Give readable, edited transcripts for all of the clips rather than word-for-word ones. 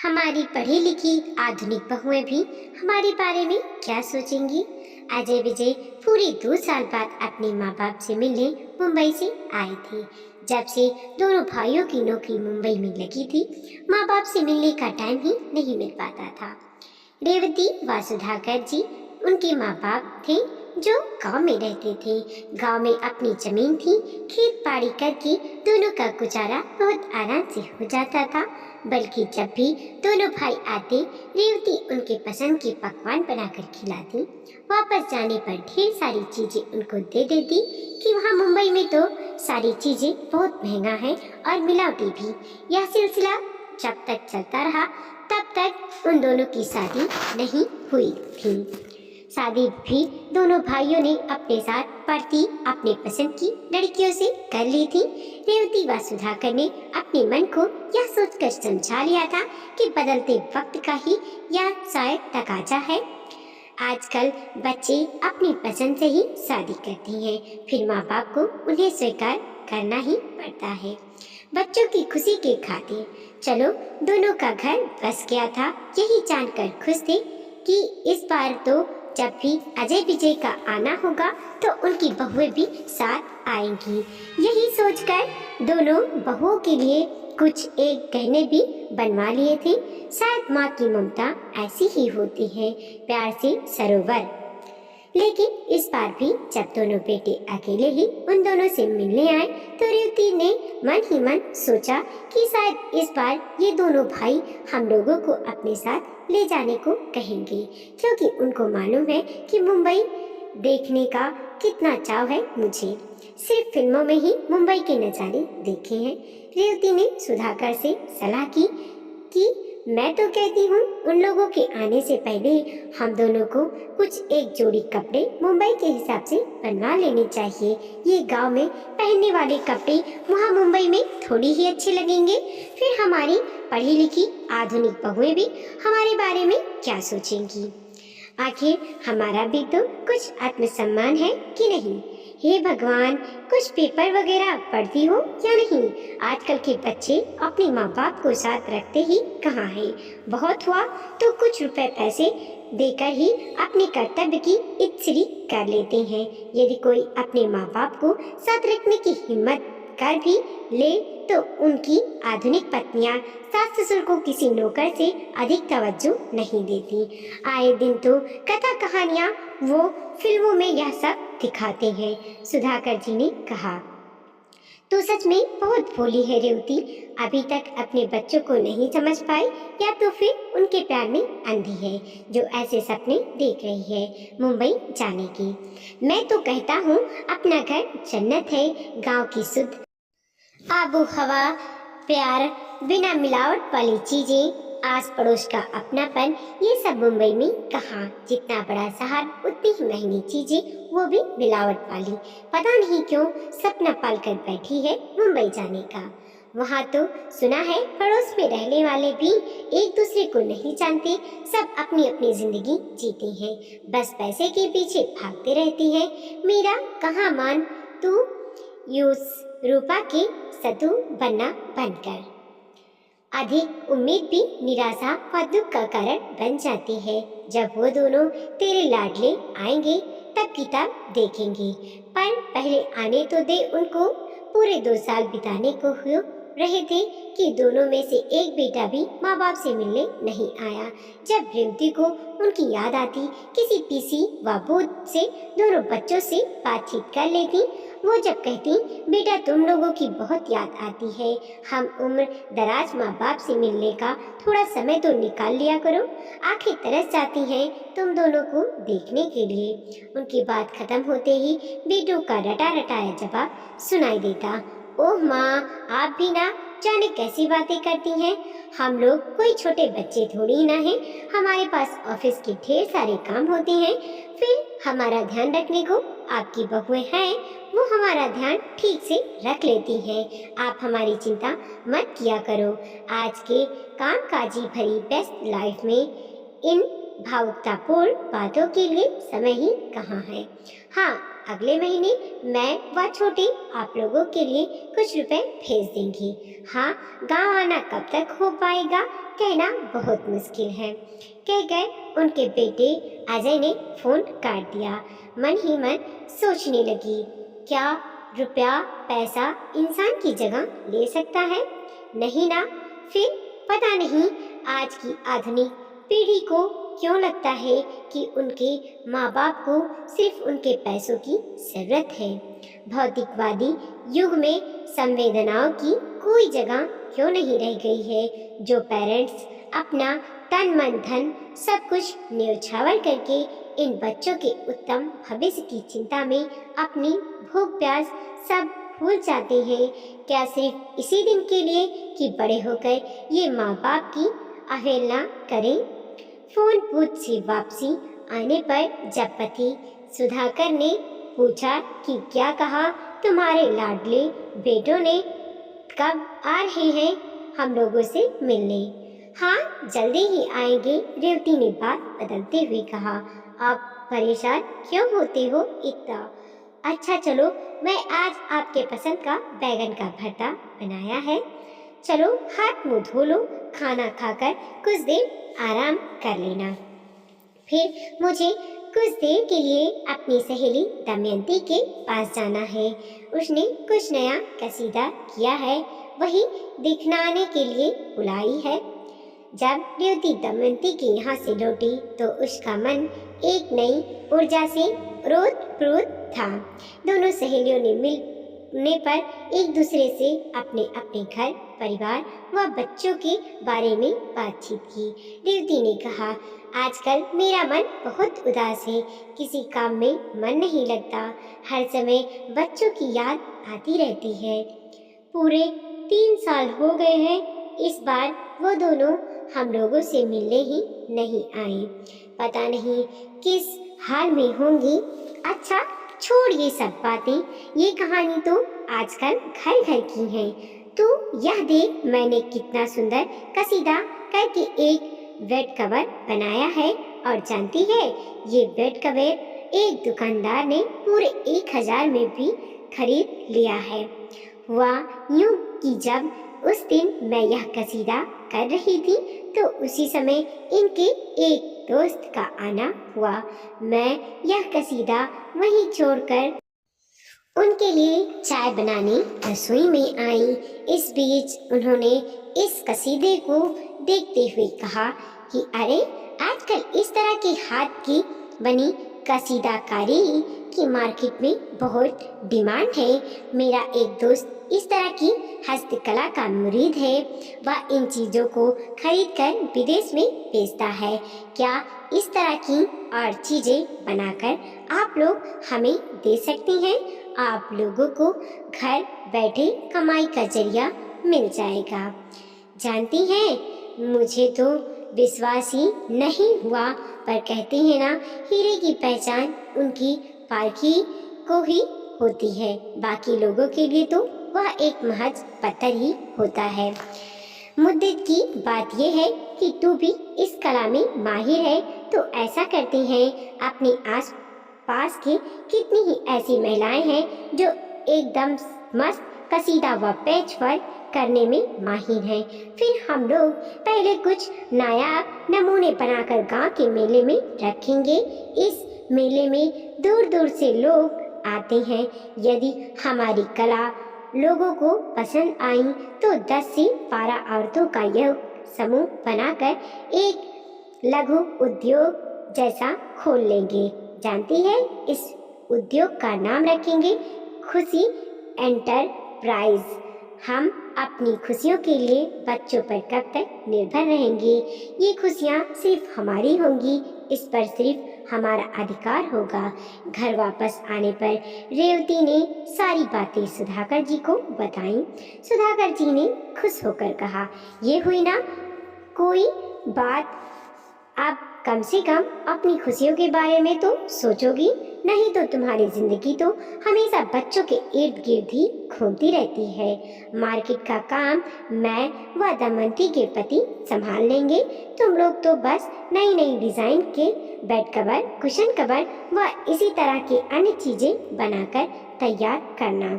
हमारी पढ़ी लिखी आधुनिक बहुएं भी हमारे बारे में क्या सोचेंगी। अजय विजय पूरे 2 साल बाद अपने माँ बाप से मिलने मुंबई से आए थे। जब से दोनों भाइयों की नौकरी मुंबई में लगी थी, माँ बाप से मिलने का टाइम ही नहीं मिल पाता था। रेवती व सुधाकर जी उनके माँ बाप थे जो गांव में रहते थे। गांव में अपनी जमीन थी, खेत बाड़ी करके दोनों का गुजारा बहुत आराम से हो जाता था। बल्कि जब भी दोनों भाई आते, रेवती उनके पसंद के पकवान बनाकर खिलाती। वापस जाने पर ढेर सारी चीजें उनको दे देती कि वहाँ मुंबई में तो सारी चीजें बहुत महंगा है और मिलावटी भी। यह सिलसिला जब तक चलता रहा तब तक उन दोनों की शादी नहीं हुई थी। शादी भी दोनों भाइयों ने अपने साथ पढ़ती अपने पसंद की लड़कियों से कर ली थी। रेवती व सुधाकर ने अपने मन को यह सोचकर समझा लिया था कि बदलते वक्त का ही यह शायद तकाजा है। आजकल बच्चे अपनी पसंद से ही शादी करते हैं, फिर माँ बाप को उन्हें स्वीकार करना ही पड़ता है बच्चों की खुशी के खातिर। चलो, दोनों का घर बस गया था। यही जानकर खुश थे कि इस बार तो जब भी अजय विजय का आना होगा तो उनकी बहुएं भी साथ आएंगी। यही सोचकर दोनों बहुओं के लिए कुछ एक गहने भी बनवा लिए थे। शायद माँ की ममता ऐसी ही होती है, प्यार से सरोवर। लेकिन इस बार भी जब दोनों बेटे अकेले ही उन दोनों से मिलने आए तो रेवती ने मन ही मन सोचा कि शायद इस बार ये दोनों भाई हम लोगों को अपने साथ ले जाने को कहेंगे, क्योंकि उनको मालूम है कि मुंबई देखने का कितना चाव है मुझे। सिर्फ फिल्मों में ही मुंबई के नज़ारे देखे हैं। रेवती ने सुधाकर से सलाह की कि मैं तो कहती हूँ उन लोगों के आने से पहले हम दोनों को कुछ एक जोड़ी कपड़े मुंबई के हिसाब से बनवा लेने चाहिए। ये गांव में पहनने वाले कपड़े वहाँ मुंबई में थोड़ी ही अच्छे लगेंगे। फिर हमारी पढ़ी लिखी आधुनिक बहुएं भी हमारे बारे में क्या सोचेंगी। आखिर हमारा भी तो कुछ आत्मसम्मान है कि नहीं। हे भगवान, कुछ पेपर वगैरह पढ़ती हो या नहीं। आजकल के बच्चे अपने माँ बाप को साथ रखते ही कहाँ हैं। बहुत हुआ तो कुछ रुपए पैसे देकर ही अपने कर्तव्य की इत्सरी कर लेते हैं। यदि कोई अपने माँ बाप को साथ रखने की हिम्मत कर भी ले तो उनकी आधुनिक पत्नियां सास ससुर को किसी नौकर से अधिक तवज्जो नहीं देती। आए दिन तो कथा कहानियां वो फिल्मों में यह सब दिखाते हैं। सुधाकर जी ने कहा, तो सच में बहुत भोली है रेवती। अभी तक अपने बच्चों को नहीं समझ पाई, या तो फिर उनके प्यार में अंधी है जो ऐसे सपने देख रही है मुंबई जाने की। मैं तो कहता हूँ अपना घर जन्नत है। गांव की शुद्ध आबो हवा, प्यार, बिना मिलावट वाली चीजें, आस पड़ोस का अपनापन, ये सब मुंबई में कहाँ। जितना बड़ा शहर उतनी ही महंगी चीजें, वो भी मिलावट वाली। पता नहीं क्यों सपना पालकर बैठी है मुंबई जाने का। वहाँ तो सुना है पड़ोस में रहने वाले भी एक दूसरे को नहीं जानते, सब अपनी अपनी जिंदगी जीते हैं, बस पैसे के पीछे भागते रहती हैं। मेरा कहाँ मान तू यूस रूपा के सतु बनना बनकर। अधिक उम्मीद भी निराशा व दुख का कारण बन जाती है। जब वो दोनों तेरे लाडले आएंगे तब किताब देखेंगे, पर पहले आने तो दे उनको। पूरे 2 साल बिताने को हो रहे थे कि दोनों में से एक बेटा भी माँ बाप से मिलने नहीं आया। जब रेवती को उनकी याद आती, किसी पीसी व बोध से दोनों बच्चों से बातचीत कर लेती। वो जब कहती, बेटा तुम लोगों की बहुत याद आती है, हम उम्र दराज माँ बाप से मिलने का थोड़ा समय तो निकाल लिया करो। आंखें तरस जाती हैं तुम दोनों को देखने के लिए। उनकी बात खत्म होते ही बेटों का रटा रटाया जवाब सुनाई देता। ओह माँ, आप भी ना जाने कैसी बातें करती हैं। हम लोग कोई छोटे बच्चे थोड़ी ना हैं। हमारे पास ऑफिस के ढेर सारे काम होते हैं, फिर हमारा ध्यान रखने को आपकी बहुएं हैं, वो हमारा ध्यान ठीक से रख लेती हैं। आप हमारी चिंता मत किया करो। आज के कामकाजी भरी व्यस्त लाइफ में इन भावुकतापूर्ण बातों के लिए समय ही कहाँ है। हाँ, अगले महीने मैं व छोटी आप लोगों के लिए कुछ रुपए भेज देंगी। हाँ, गांव आना कब तक हो पाएगा कहना बहुत मुश्किल है। कहकर उनके बेटे अजय ने फोन काट दिया। मन ही मन सोचने लगी, क्या रुपया पैसा इंसान की जगह ले सकता है? नहीं ना। फिर पता नहीं आज की आधुनिक पीढ़ी को क्यों लगता है कि उनके माँ बाप को सिर्फ उनके पैसों की जरूरत है। भौतिकवादी युग में संवेदनाओं की कोई जगह क्यों नहीं रह गई है, जो पेरेंट्स अपना तन मन धन सब कुछ न्यौछावर करके इन बच्चों के उत्तम भविष्य की चिंता में अपनी भूख प्यास सब भूल जाते हैं। क्या सिर्फ इसी दिन के लिए कि बड़े होकर ये माँ बाप की अवहेलना करें? फोन बूथ से वापसी आने पर जब पति सुधाकर ने पूछा कि क्या कहा तुम्हारे लाडले बेटों ने, कब आ रहे हैं हम लोगों से मिलने? हाँ, जल्दी ही आएंगे, रेवती ने बात बदलते हुए कहा। आप परेशान क्यों होते हो इतना? अच्छा चलो, मैं आज आपके पसंद का बैगन का भरता बनाया है, चलो हाथ मुंह धो लो, खाना खाकर कुछ देर आराम कर लेना। फिर मुझे कुछ देर के लिए अपनी सहेली दमयंती के पास जाना है। उसने कुछ नया कसीदा किया है, वही दिखलाने के लिए बुलाई है। जब रेवती दमयंती के यहाँ से लौटी तो उसका मन एक नई ऊर्जा से ओतप्रोत था। दोनों सहेलियों ने मिलने पर एक दूसरे से अपने अपने घर परिवार व बच्चों के बारे में बातचीत की। रेवती ने कहा, आजकल मेरा मन बहुत उदास है, किसी काम में मन नहीं लगता, हर समय बच्चों की याद आती रहती है। पूरे 3 साल हो गए हैं, इस बार वो दोनों हम लोगों से मिलने ही नहीं आए। पता नहीं किस हाल में होंगी। अच्छा छोड़ ये सब बातें, ये कहानी तो आजकल घर घर की है। तू यह देख, मैंने कितना सुंदर कसीदा करके एक बेड कवर बनाया है, और जानती है ये बेड कवर एक दुकानदार ने पूरे 1000 में भी खरीद लिया है। हुआ यूं कि जब उस दिन मैं यह कसीदा कर रही थी तो उसी समय इनके एक दोस्त का आना हुआ। मैं यह कसीदा वहीं छोड़कर उनके लिए चाय बनाने रसोई में आई। इस बीच उन्होंने इस कसीदे को देखते हुए कहा कि अरे, आजकल इस तरह के हाथ की बनी कसीदाकारी की मार्केट में बहुत डिमांड है। मेरा एक दोस्त इस तरह की हस्तकला का मुरीद है, वह इन चीज़ों को खरीदकर विदेश में बेचता है। क्या इस तरह की और चीज़ें बनाकर आप लोग हमें दे सकती हैं? आप लोगों को घर बैठे कमाई का जरिया मिल जाएगा। जानती हैं, मुझे तो विश्वास ही नहीं हुआ, पर कहते हैं ना, हीरे की पहचान उनकी पारखी को ही होती है, बाकी लोगों के लिए तो वह एक महज पत्थर ही होता है। मुद्दे की बात यह है कि तू भी इस कला में माहिर है, तो ऐसा करते हैं, अपने आस पास की कितनी ही ऐसी महिलाएं हैं जो एकदम मस्त कसीदा व पैच वर्क करने में माहिर हैं। फिर हम लोग पहले कुछ नायाब नमूने बनाकर गांव के मेले में रखेंगे। इस मेले में दूर दूर से लोग आते हैं। यदि हमारी कला लोगों को पसंद आई तो 10 से 12 औरतों का यह समूह बनाकर एक लघु उद्योग जैसा खोल लेंगे। जानती है, इस उद्योग का नाम रखेंगे खुशी एंटरप्राइज। हम अपनी खुशियों के लिए बच्चों पर कब तक निर्भर रहेंगे? ये खुशियाँ सिर्फ हमारी होंगी, इस पर सिर्फ हमारा अधिकार होगा। घर वापस आने पर रेवती ने सारी बातें सुधाकर जी को बताईं। सुधाकर जी ने खुश होकर कहा, ये हुई ना कोई बात, अब कम से कम अपनी खुशियों के बारे में तो सोचोगी, नहीं तो तुम्हारी जिंदगी तो हमेशा बच्चों के इर्द गिर्द ही घूमती रहती है। मार्केट का काम मैं व दमयंती के पति संभाल लेंगे। तुम लोग तो बस नई नई डिजाइन के बेड कवर, कुशन कवर व इसी तरह की अन्य चीजें बनाकर तैयार करना।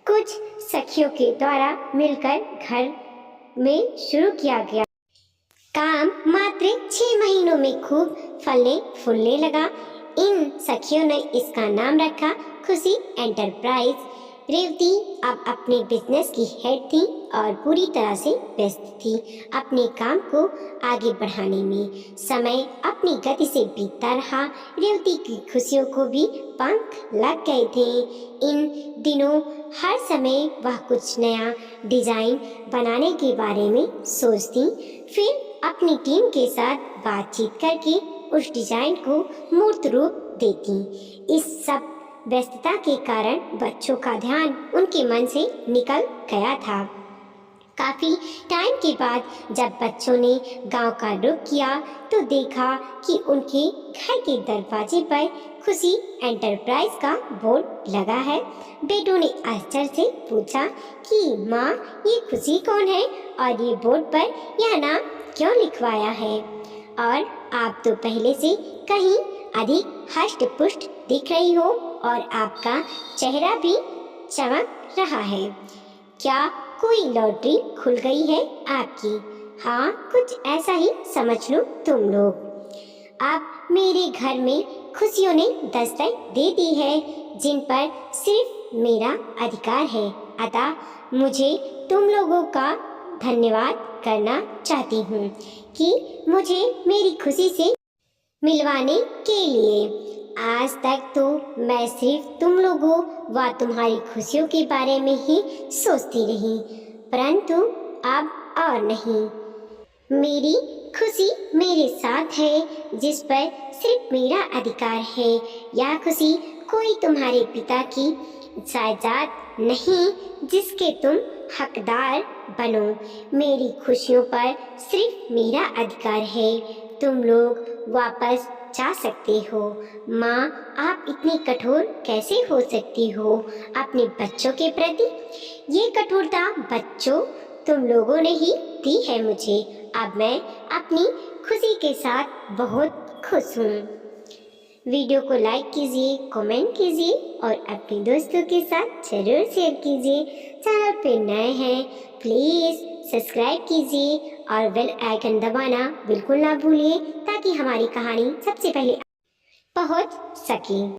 कुछ सखियों के द्वारा मिलकर घर में शुरू किया गया काम मात्र 6 महीनों में खूब फलने फूलने लगा। इन सखियों ने इसका नाम रखा खुशी एंटरप्राइज। रेवती अब अपने बिजनेस की हेड थी और पूरी तरह से व्यस्त थी अपने काम को आगे बढ़ाने में। समय अपनी गति से बीतता रहा। रेवती की खुशियों को भी पंख लग गए थे। इन दिनों हर समय वह कुछ नया डिजाइन बनाने के बारे में सोचती, फिर अपनी टीम के साथ बातचीत करके उस डिजाइन को मूर्त रूप देती। इस सब व्यस्तता के कारण बच्चों का ध्यान उनके मन से निकल गया था। काफी टाइम के बाद जब बच्चों ने गांव का रुख किया तो देखा कि उनके घर के दरवाजे पर खुशी एंटरप्राइज का बोर्ड लगा है। बेटों ने आश्चर्य से पूछा कि माँ, ये खुशी कौन है और ये बोर्ड पर यह नाम क्यों लिखवाया है? और आप तो पहले से कहीं अधिक हष्ट पुष्ट दिख रही हो और आपका चेहरा भी चमक रहा है। क्या कोई लॉटरी खुल गई है आपकी? हाँ, कुछ ऐसा ही समझ लो तुम लोग। अब मेरे घर में खुशियों ने दस्तक दे दी है जिन पर सिर्फ मेरा अधिकार है। अतः मुझे तुम लोगों का धन्यवाद करना चाहती हूँ कि मुझे मेरी खुशी से मिलवाने के लिए। आज तक तो मैं सिर्फ तुम लोगों व तुम्हारी खुशियों के बारे में ही सोचती रही, परंतु अब और नहीं। मेरी खुशी मेरे साथ है जिस पर सिर्फ मेरा अधिकार है। यह खुशी कोई तुम्हारे पिता की जायदाद नहीं जिसके तुम हकदार बनो। मेरी खुशियों पर सिर्फ मेरा अधिकार है। तुम लोग वापस जा सकते हो। माँ, आप इतनी कठोर कैसे हो सकती हो अपने बच्चों के प्रति? ये कठोरता बच्चों तुम लोगों ने ही दी है मुझे। अब मैं अपनी खुशी के साथ बहुत खुश हूँ। वीडियो को लाइक कीजिए, कमेंट कीजिए और अपने दोस्तों के साथ जरूर शेयर कीजिए। चैनल पे नए हैं प्लीज़ सब्सक्राइब कीजिए और बेल आइकन दबाना बिल्कुल ना भूलिए ताकि हमारी कहानी सबसे पहले पहुंच सके।